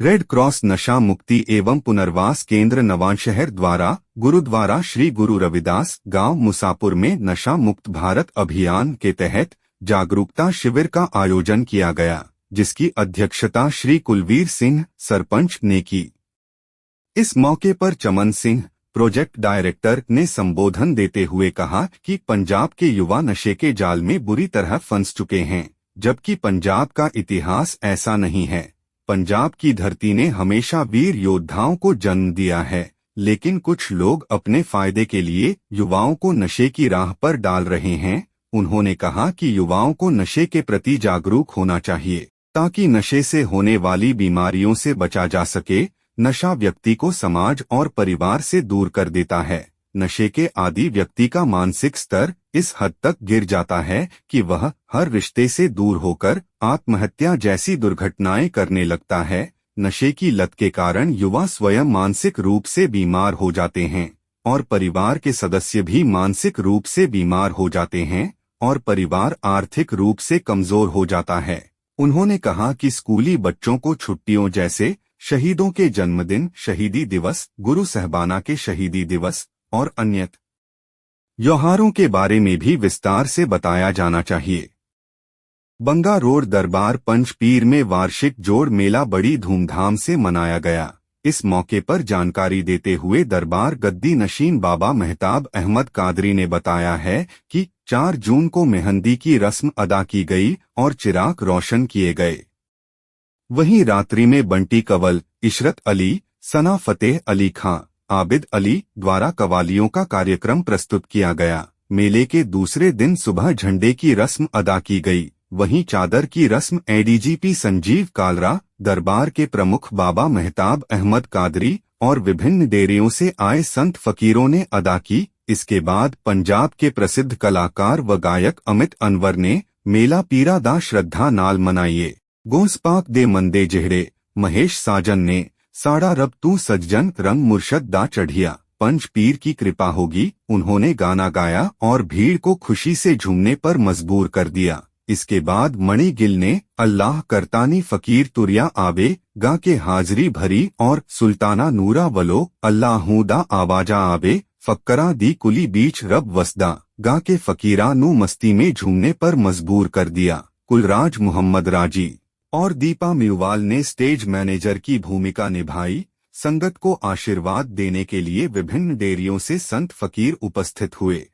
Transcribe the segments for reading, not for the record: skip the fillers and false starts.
Red cross नशा मुक्ति एवं पुनर्वास केंद्र नवांशहर द्वारा गुरुद्वारा श्री गुरु रविदास गांव मुसापुर में नशा मुक्त भारत अभियान के तहत जागरूकता शिविर का आयोजन किया गया, जिसकी अध्यक्षता श्री कुलवीर सिंह सरपंच ने की। इस मौके पर चमन सिंह प्रोजेक्ट डायरेक्टर ने संबोधन देते हुए कहा कि पंजाब के युवा नशे के जाल में बुरी तरह फंस चुके हैं, जबकि पंजाब का इतिहास ऐसा नहीं है। पंजाब की धरती ने हमेशा वीर योद्धाओं को जन्म दिया है, लेकिन कुछ लोग अपने फायदे के लिए युवाओं को नशे की राह पर डाल रहे हैं। उन्होंने कहा कि युवाओं को नशे के प्रति जागरूक होना चाहिए, ताकि नशे से होने वाली बीमारियों से बचा जा सके। नशा व्यक्ति को समाज और परिवार से दूर कर देता है। नशे के आदी व्यक्ति का मानसिक स्तर इस हद तक गिर जाता है कि वह हर रिश्ते से दूर होकर आत्महत्या जैसी दुर्घटनाएं करने लगता है। नशे की लत के कारण युवा स्वयं मानसिक रूप से बीमार हो जाते हैं और परिवार के सदस्य भी मानसिक रूप से बीमार हो जाते हैं और परिवार आर्थिक रूप से कमजोर हो जाता है। उन्होंने कहा कि स्कूली बच्चों को छुट्टियों जैसे शहीदों के जन्मदिन, शहीदी दिवस, गुरु साहबाना के शहीदी दिवस और अन्य त्योहारों के बारे में भी विस्तार से बताया जाना चाहिए। बंगा रोड दरबार पंचपीर में वार्षिक जोड़ मेला बड़ी धूमधाम से मनाया गया। इस मौके पर जानकारी देते हुए दरबार गद्दी नशीन बाबा मेहताब अहमद कादरी ने बताया है कि 4 जून को मेहंदी की रस्म अदा की गई और चिराग रोशन किए गए। वहीं रात्रि में बंटी कंवल, इशरत अली, सना फतेह अली खां, आबिद अली द्वारा कवालियों का कार्यक्रम प्रस्तुत किया गया। मेले के दूसरे दिन सुबह झंडे की रस्म अदा की गई। वहीं चादर की रस्म एडीजीपी संजीव कालरा, दरबार के प्रमुख बाबा मेहताब अहमद कादरी और विभिन्न डेरियों से आए संत फकीरों ने अदा की। इसके बाद पंजाब के प्रसिद्ध कलाकार व गायक अमित अनवर ने मेला पीरा दा श्रद्धा नाल मनाइए। गोसपाक दे मंदे जेहड़े महेश साजन ने साड़ा रब तू सज्जन रंग मुर्शद दा चढ़िया, पंच पीर की कृपा होगी। उन्होंने गाना गाया और भीड़ को खुशी से झूमने पर मजबूर कर दिया। इसके बाद मणि गिल ने अल्लाह करतानी फकीर तुरिया आवे गा के हाजरी भरी और सुल्ताना नूरा वलो अल्लाहू दा आवाजा आवे फक्करा दी कुली बीच रब वसदा गा के फकीरा नू मस्ती में झूमने पर मजबूर कर दिया। कुलराज मोहम्मद राजी और दीपा म्यूवाल ने स्टेज मैनेजर की भूमिका निभाई। संगत को आशीर्वाद देने के लिए विभिन्न डेरियों से संत फकीर उपस्थित हुए।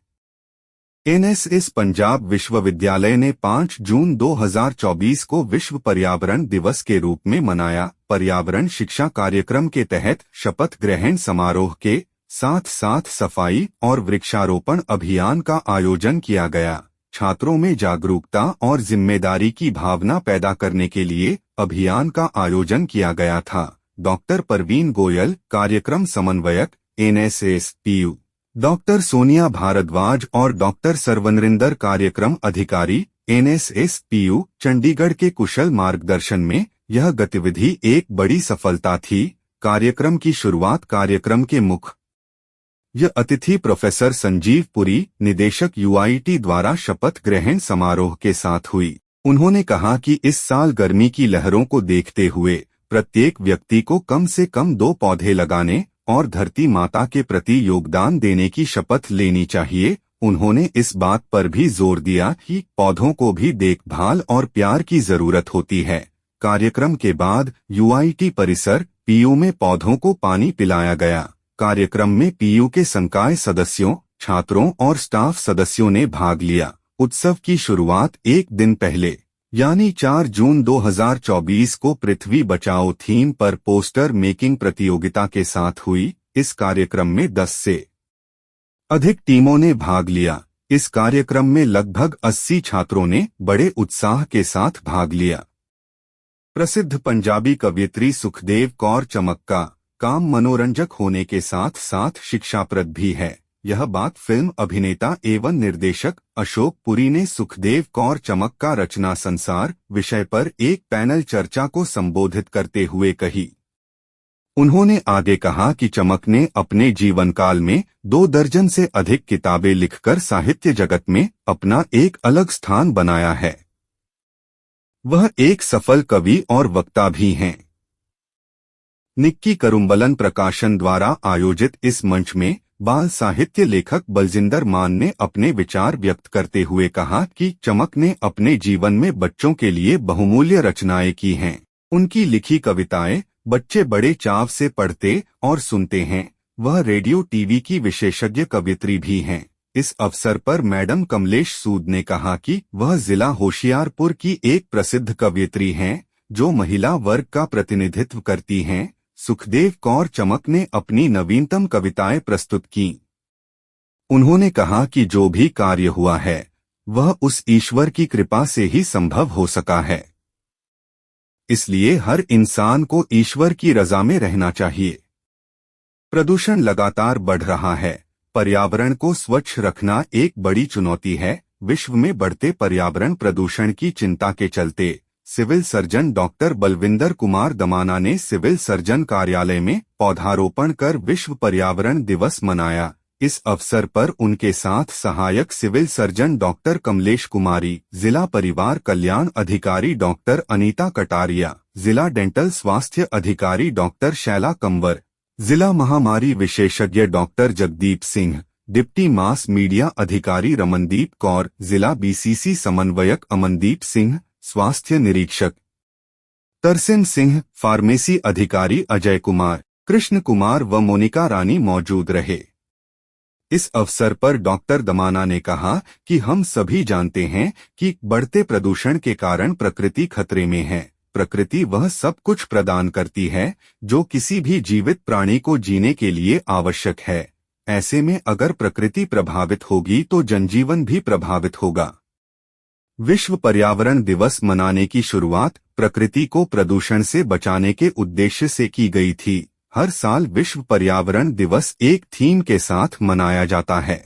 एनएसएस पंजाब विश्वविद्यालय ने 5 जून 2024 को विश्व पर्यावरण दिवस के रूप में मनाया। पर्यावरण शिक्षा कार्यक्रम के तहत शपथ ग्रहण समारोह के साथ साथ सफाई और वृक्षारोपण अभियान का आयोजन किया गया। छात्रों में जागरूकता और जिम्मेदारी की भावना पैदा करने के लिए अभियान का आयोजन किया गया था। डॉक्टर परवीन गोयल कार्यक्रम समन्वयक NSS PU, doctor Sonia Bhardwaj और डॉक्टर सर्वनरिंदर कार्यक्रम अधिकारी एनएसएस पीयू चंडीगढ़ के कुशल मार्गदर्शन में यह गतिविधि एक बड़ी सफलता थी। कार्यक्रम की शुरुआत कार्यक्रम के मुख्य अतिथि प्रोफेसर संजीव पुरी, निदेशक यूआईटी द्वारा शपथ ग्रहण समारोह के साथ हुई। उन्होंने कहा कि इस साल गर्मी की लहरों को देखते हुए प्रत्येक व्यक्ति को कम से कम 2 पौधे लगाने और धरती माता के प्रति योगदान देने की शपथ लेनी चाहिए। उन्होंने इस बात पर भी जोर दिया कि पौधों को भी देखभाल और प्यार की जरूरत होती है। कार्यक्रम के बाद यूआईटी परिसर पीयू में पौधों को पानी पिलाया गया। कार्यक्रम में पीयू के संकाय सदस्यों, छात्रों और स्टाफ सदस्यों ने भाग लिया। उत्सव की शुरुआत एक दिन पहले यानी 4 जून 2024 को पृथ्वी बचाओ थीम पर पोस्टर मेकिंग प्रतियोगिता के साथ हुई। इस कार्यक्रम में 10 से अधिक टीमों ने भाग लिया। इस कार्यक्रम में लगभग 80 छात्रों ने बड़े उत्साह के साथ भाग लिया। प्रसिद्ध पंजाबी कवयित्री सुखदेव कौर चमक का काम मनोरंजक होने के साथ साथ शिक्षाप्रद भी है। यह बात फिल्म अभिनेता एवं निर्देशक अशोक पुरी ने सुखदेव कौर चमक का रचना संसार विषय पर एक पैनल चर्चा को संबोधित करते हुए कही। उन्होंने आगे कहा कि चमक ने अपने जीवन काल में 2 दर्जन से अधिक किताबें लिखकर साहित्य जगत में अपना एक अलग स्थान बनाया है। वह एक सफल कवि और वक्ता भी हैं। निक्की करुम्बलन प्रकाशन द्वारा आयोजित इस मंच में बाल साहित्य लेखक बलजिंदर मान ने अपने विचार व्यक्त करते हुए कहा कि चमक ने अपने जीवन में बच्चों के लिए बहुमूल्य रचनाएं की हैं। उनकी लिखी कविताएं बच्चे बड़े चाव से पढ़ते और सुनते हैं। वह रेडियो टीवी की विशेषज्ञ कवयित्री भी हैं। इस अवसर पर मैडम कमलेश सूद ने कहा कि वह जिला होशियारपुर की एक प्रसिद्ध कवयित्री हैं जो महिला वर्ग का प्रतिनिधित्व करती हैं। सुखदेव कौर चमक ने अपनी नवीनतम कविताएं प्रस्तुत की। उन्होंने कहा कि जो भी कार्य हुआ है वह उस ईश्वर की कृपा से ही संभव हो सका है, इसलिए हर इंसान को ईश्वर की रजा में रहना चाहिए। प्रदूषण लगातार बढ़ रहा है। पर्यावरण को स्वच्छ रखना एक बड़ी चुनौती है। विश्व में बढ़ते पर्यावरण प्रदूषण की चिंता के चलते civil surgeon doctor Balwinder Kumar Damana ने सिविल सर्जन कार्यालय में पौधारोपण कर विश्व पर्यावरण दिवस मनाया। इस अवसर पर उनके साथ सहायक civil surgeon doctor Kamlesh Kumari, जिला परिवार कल्याण अधिकारी डॉक्टर अनीता कटारिया, जिला डेंटल स्वास्थ्य अधिकारी डॉक्टर शैला कंवर, जिला महामारी विशेषज्ञ doctor Jagdeep Singh, deputy mass media अधिकारी रमनदीप कौर, जिला बीसीसी समन्वयक अमनदीप सिंह, स्वास्थ्य निरीक्षक तरसेम सिंह, फार्मेसी अधिकारी अजय कुमार, कृष्ण कुमार व मोनिका रानी मौजूद रहे। इस अवसर पर डॉक्टर दमाना ने कहा कि हम सभी जानते हैं कि बढ़ते प्रदूषण के कारण प्रकृति खतरे में है। प्रकृति वह सब कुछ प्रदान करती है जो किसी भी जीवित प्राणी को जीने के लिए आवश्यक है। ऐसे में अगर प्रकृति प्रभावित होगी तो जनजीवन भी प्रभावित होगा। विश्व पर्यावरण दिवस मनाने की शुरुआत प्रकृति को प्रदूषण से बचाने के उद्देश्य से की गई थी। हर साल विश्व पर्यावरण दिवस एक थीम के साथ मनाया जाता है।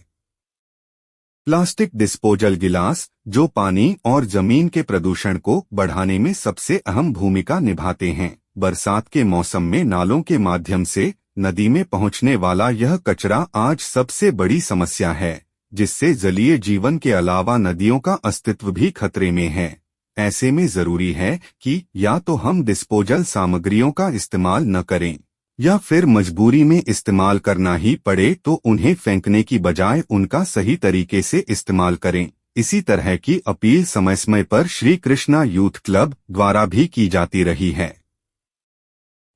प्लास्टिक डिस्पोजल गिलास, जो पानी और जमीन के प्रदूषण को बढ़ाने में सबसे अहम भूमिका निभाते हैं। बरसात के मौसम में नालों के माध्यम से नदी में पहुंचने वाला यह कचरा आज सबसे बड़ी समस्या है, जिससे जलीय जीवन के अलावा नदियों का अस्तित्व भी खतरे में है। ऐसे में जरूरी है कि या तो हम डिस्पोजल सामग्रियों का इस्तेमाल न करें या फिर मजबूरी में इस्तेमाल करना ही पड़े तो उन्हें फेंकने की बजाय उनका सही तरीके से इस्तेमाल करें। इसी तरह की अपील समय समय पर श्री कृष्णा यूथ क्लब द्वारा भी की जाती रही है।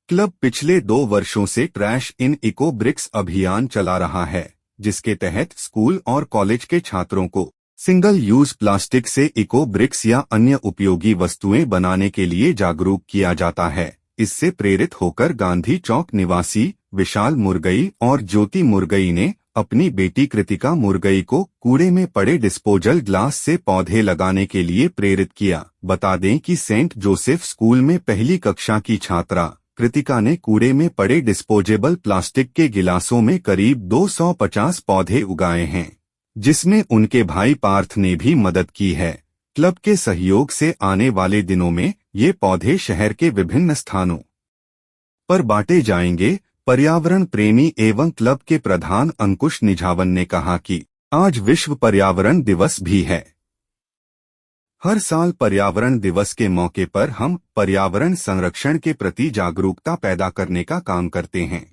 क्लब पिछले 2 वर्षों से ट्रैश इन इको ब्रिक्स अभियान चला रहा है, जिसके तहत स्कूल और कॉलेज के छात्रों को सिंगल यूज प्लास्टिक से इको ब्रिक्स या अन्य उपयोगी वस्तुएं बनाने के लिए जागरूक किया जाता है। इससे प्रेरित होकर गांधी चौक निवासी विशाल मुर्गई और ज्योति मुर्गई ने अपनी बेटी कृतिका मुर्गई को कूड़े में पड़े डिस्पोजल ग्लास से पौधे लगाने के लिए प्रेरित किया। बता दें कि सेंट जोसेफ स्कूल में पहली कक्षा की छात्रा कृतिका ने कूड़े में पड़े डिस्पोजेबल प्लास्टिक के गिलासों में करीब 250 पौधे उगाए हैं, जिसमें उनके भाई पार्थ ने भी मदद की है। क्लब के सहयोग से आने वाले दिनों में ये पौधे शहर के विभिन्न स्थानों पर बांटे जाएंगे। पर्यावरण प्रेमी एवं क्लब के प्रधान अंकुश निझावन ने कहा कि आज विश्व पर्यावरण दिवस भी है। हर साल पर्यावरण दिवस के मौके पर हम पर्यावरण संरक्षण के प्रति जागरूकता पैदा करने का काम करते हैं।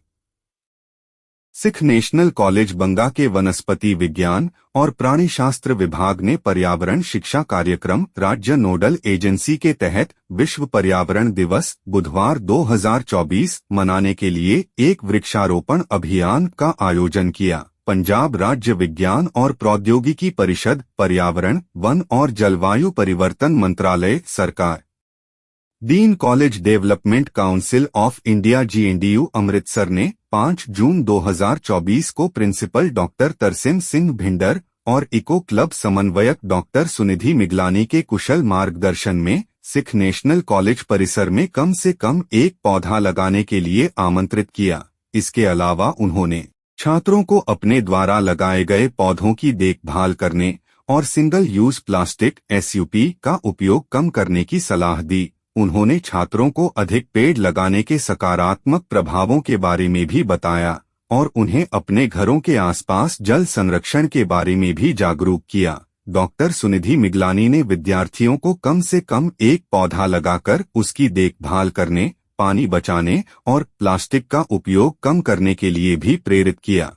सिख नेशनल कॉलेज बंगा के वनस्पति विज्ञान और प्राणीशास्त्र विभाग ने पर्यावरण शिक्षा कार्यक्रम राज्य नोडल एजेंसी के तहत विश्व पर्यावरण दिवस बुधवार 2024 मनाने के लिए एक वृक्षारोपण अभियान का आयोजन किया। पंजाब राज्य विज्ञान और प्रौद्योगिकी परिषद, पर्यावरण, वन और जलवायु परिवर्तन मंत्रालय, सरकार, dean college development council of India GNDU Amritsar ने 5 जून 2024 को प्रिंसिपल डॉक्टर तरसेम सिंह भिंडर और इको क्लब समन्वयक डॉक्टर सुनिधि मिगलानी के कुशल मार्गदर्शन में सिख नेशनल कॉलेज परिसर में कम से कम एक पौधा लगाने के लिए आमंत्रित किया। इसके अलावा उन्होंने छात्रों को अपने द्वारा लगाए गए पौधों की देखभाल करने और सिंगल यूज प्लास्टिक SUP का उपयोग कम करने की सलाह दी। उन्होंने छात्रों को अधिक पेड़ लगाने के सकारात्मक प्रभावों के बारे में भी बताया और उन्हें अपने घरों के आसपास जल संरक्षण के बारे में भी जागरूक किया। डॉक्टर सुनिधि मिगलानी ने विद्यार्थियों को कम से कम एक पौधा लगाकर उसकी देखभाल करने, पानी बचाने और प्लास्टिक का उपयोग कम करने के लिए भी प्रेरित किया।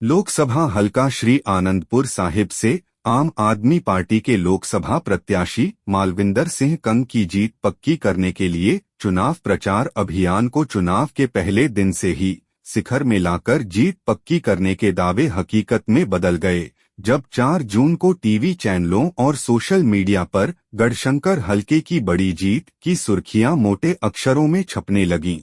लोकसभा हलका श्री आनंदपुर साहिब से आम आदमी पार्टी के लोकसभा प्रत्याशी मालविंदर सिंह कंग की जीत पक्की करने के लिए चुनाव प्रचार अभियान को चुनाव के पहले दिन से ही शिखर में लाकर जीत पक्की करने के दावे हकीकत में बदल गए, जब 4 जून को टीवी चैनलों और सोशल मीडिया पर गढ़शंकर हलके की बड़ी जीत की सुर्खियां मोटे अक्षरों में छपने लगीं।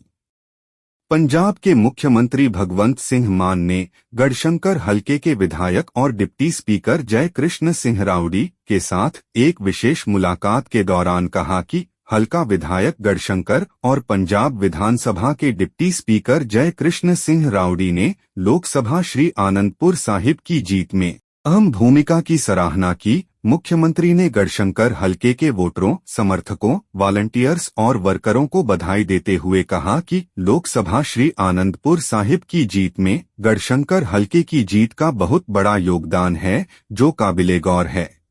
पंजाब के मुख्यमंत्री भगवंत सिंह मान ने गढ़शंकर हलके के विधायक और डिप्टी स्पीकर जय कृष्ण सिंह राउडी के साथ एक विशेष मुलाकात के दौरान कहा कि हलका विधायक गढ़शंकर और पंजाब विधानसभा के डिप्टी स्पीकर जय कृष्ण सिंह राउडी ने लोकसभा श्री आनंदपुर साहिब की जीत में अहम भूमिका की सराहना की। मुख्यमंत्री ने गढ़शंकर हलके के वोटरों, समर्थकों, वॉलंटियर्स और वर्करों को बधाई देते हुए कहा कि लोकसभा श्री आनंदपुर साहिब की जीत में गढ़शंकर हलके की जीत का बहुत बड़ा योगदान है, जो काबिले गौर है।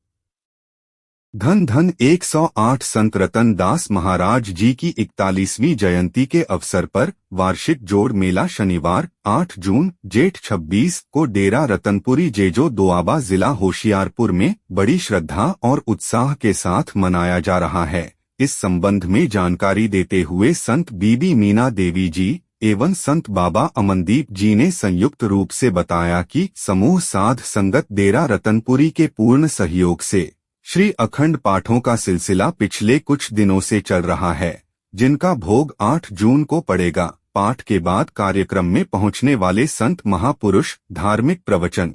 धन धन 108 संत रतन दास महाराज जी की 41वीं जयंती के अवसर पर वार्षिक जोड़ मेला शनिवार 8 जून जेठ 26 को डेरा रतनपुरी जेजो दोआबा जिला होशियारपुर में बड़ी श्रद्धा और उत्साह के साथ मनाया जा रहा है। इस संबंध में जानकारी देते हुए संत बीबी मीना देवी जी एवं संत बाबा अमनदीप जी ने संयुक्त रूप से बताया कि समूह साध संगत डेरा रतनपुरी के पूर्ण सहयोग से श्री अखंड पाठों का सिलसिला पिछले कुछ दिनों से चल रहा है, जिनका भोग 8 जून को पड़ेगा। पाठ के बाद कार्यक्रम में पहुंचने वाले संत महापुरुष धार्मिक प्रवचन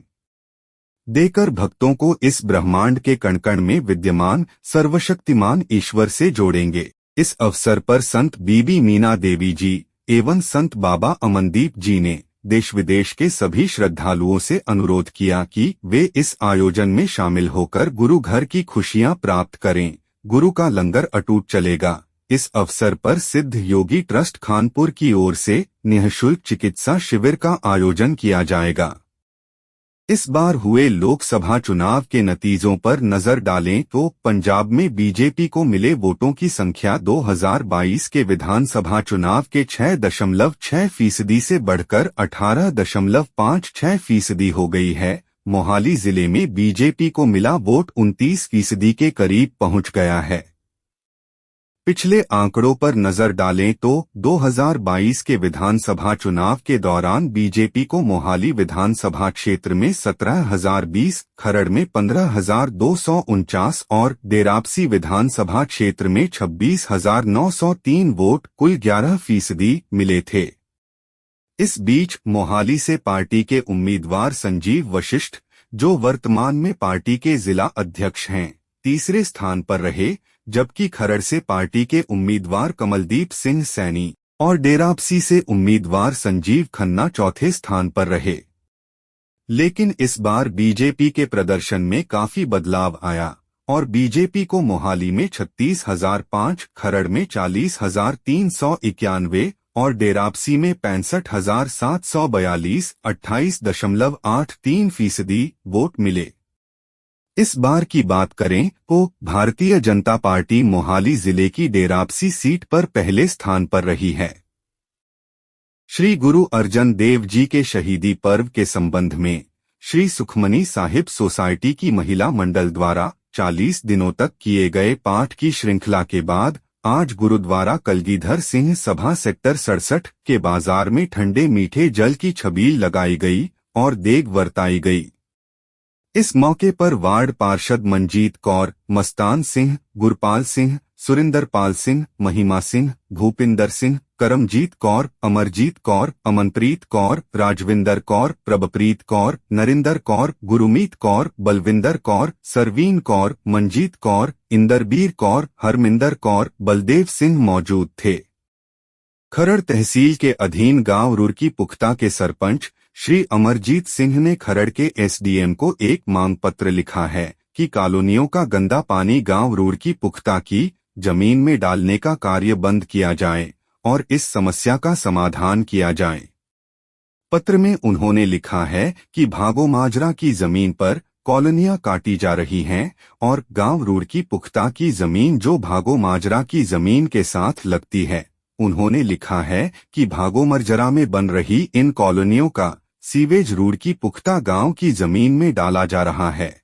देकर भक्तों को इस ब्रह्मांड के कण-कण में विद्यमान सर्वशक्तिमान ईश्वर से जोड़ेंगे। इस अवसर पर संत बीबी मीना देवी जी एवं संत बाबा अमनदीप जी ने देश विदेश के सभी श्रद्धालुओं से अनुरोध किया कि वे इस आयोजन में शामिल होकर गुरु घर की खुशियां प्राप्त करें। गुरु का लंगर अटूट चलेगा। इस अवसर पर सिद्ध योगी ट्रस्ट खानपुर की ओर से निःशुल्क चिकित्सा शिविर का आयोजन किया जाएगा। इस बार हुए लोकसभा चुनाव के नतीजों पर नजर डालें तो पंजाब में बीजेपी को मिले वोटों की संख्या 2022 के विधानसभा चुनाव के 6.6% से बढ़कर 18.56% हो गई है। मोहाली जिले में बीजेपी को मिला वोट 29% के करीब पहुंच गया है। पिछले आंकड़ों पर नजर डालें तो 2022 के विधानसभा चुनाव के दौरान बीजेपी को मोहाली विधानसभा क्षेत्र में 17,020, खरड़ में 15,249 और डेराबसी विधानसभा क्षेत्र में 26,903 वोट कुल 11% मिले थे। इस बीच मोहाली से पार्टी के उम्मीदवार संजीव वशिष्ठ, जो वर्तमान में पार्टी के जिला अध्यक्ष हैं, तीसरे स्थान पर रहे, जबकि खरड़ से पार्टी के उम्मीदवार कमलदीप सिंह सैनी और डेराबसी से उम्मीदवार संजीव खन्ना चौथे स्थान पर रहे। लेकिन इस बार बीजेपी के प्रदर्शन में काफी बदलाव आया और बीजेपी को मोहाली में 36,005, खरड़ में 40,391 और डेराबसी में 65,742, 28.83% वोट मिले। इस बार की बात करें तो भारतीय जनता पार्टी मोहाली जिले की डेराबसी सीट पर पहले स्थान पर रही है। श्री गुरु अर्जन देव जी के शहीदी पर्व के संबंध में श्री सुखमनी साहिब सोसाइटी की महिला मंडल द्वारा 40 दिनों तक किए गए पाठ की श्रृंखला के बाद आज गुरुद्वारा कलगीधर सिंह सभा सेक्टर 67 के बाजार में ठंडे मीठे जल की छबील लगाई गई और देग वर्ताई गई। इस मौके पर वार्ड पार्षद मंजीत कौर, मस्तान सिंह, गुरपाल सिंह, सुरिंदरपाल सिंह, महिमा सिंह, भूपिंदर सिंह, करमजीत कौर, अमरजीत कौर, अमनप्रीत कौर, राजविंदर कौर, प्रभप्रीत कौर, नरिंदर कौर, गुरुमीत कौर, बलविंदर कौर, सरवीन कौर, मंजीत कौर, इंदरबीर कौर, हरमिंदर कौर, बलदेव सिंह मौजूद थे। खरड़ तहसील के अधीन गांव रुड़की पुख्ता के सरपंच श्री अमरजीत सिंह ने खरड़ के एसडीएम को एक मांग पत्र लिखा है कि कॉलोनियों का गंदा पानी गांव रुड़की पुख्ता की जमीन में डालने का कार्य बंद किया जाए और इस समस्या का समाधान किया जाए। पत्र में उन्होंने लिखा है कि भागो माजरा की जमीन पर कॉलोनियां काटी जा रही हैं और गांव रुड़की पुख्ता की जमीन जो भागो माजरा की जमीन के साथ लगती है। उन्होंने लिखा है कि भागो मरजरा में बन रही इन कॉलोनियों का सीवेज रुड़की पुख्ता गांव की जमीन में डाला जा रहा है।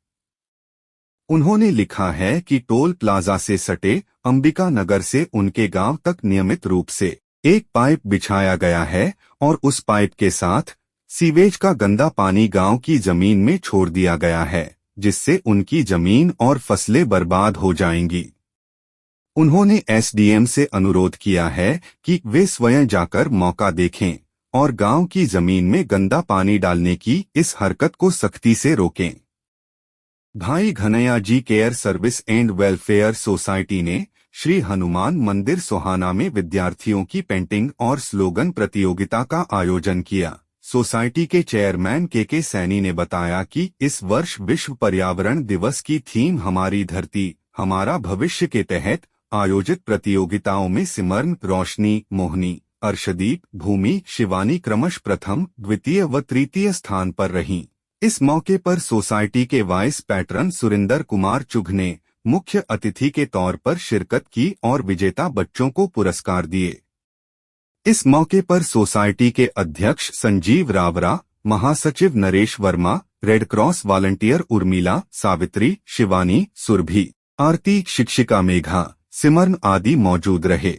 उन्होंने लिखा है कि टोल प्लाजा से सटे अंबिका नगर से उनके गांव तक नियमित रूप से एक पाइप बिछाया गया है और उस पाइप के साथ सीवेज का गंदा पानी गांव की जमीन में छोड़ दिया गया है, जिससे उनकी जमीन और फसलें बर्बाद हो जाएंगी। उन्होंने एसडीएम से अनुरोध किया है कि वे स्वयं जाकर मौका देखें और गांव की जमीन में गंदा पानी डालने की इस हरकत को सख्ती से रोकें। Bhai Ghanaiya ji care service and welfare society ने श्री हनुमान मंदिर सोहाना में विद्यार्थियों की पेंटिंग और स्लोगन प्रतियोगिता का आयोजन किया। सोसाइटी के चेयरमैन के सैनी ने बताया कि इस वर्ष विश्व पर्यावरण दिवस की थीम हमारी धरती हमारा भविष्य के तहत आयोजित प्रतियोगिताओं में सिमरन, रोशनी, मोहनी, अर्शदीप, भूमि, शिवानी क्रमश प्रथम, द्वितीय व तृतीय स्थान पर रहीं। इस मौके पर सोसाइटी के वाइस पैट्रन सुरिंदर कुमार चुघ ने मुख्य अतिथि के तौर पर शिरकत की और विजेता बच्चों को पुरस्कार दिए। इस मौके पर सोसाइटी के अध्यक्ष संजीव रावरा, महासचिव Naresh Verma, red cross volunteer Urmila, Savitri, Shivani, Surbhi, Aarti, शिक्षिका मेघा, सिमरन आदि मौजूद रहे।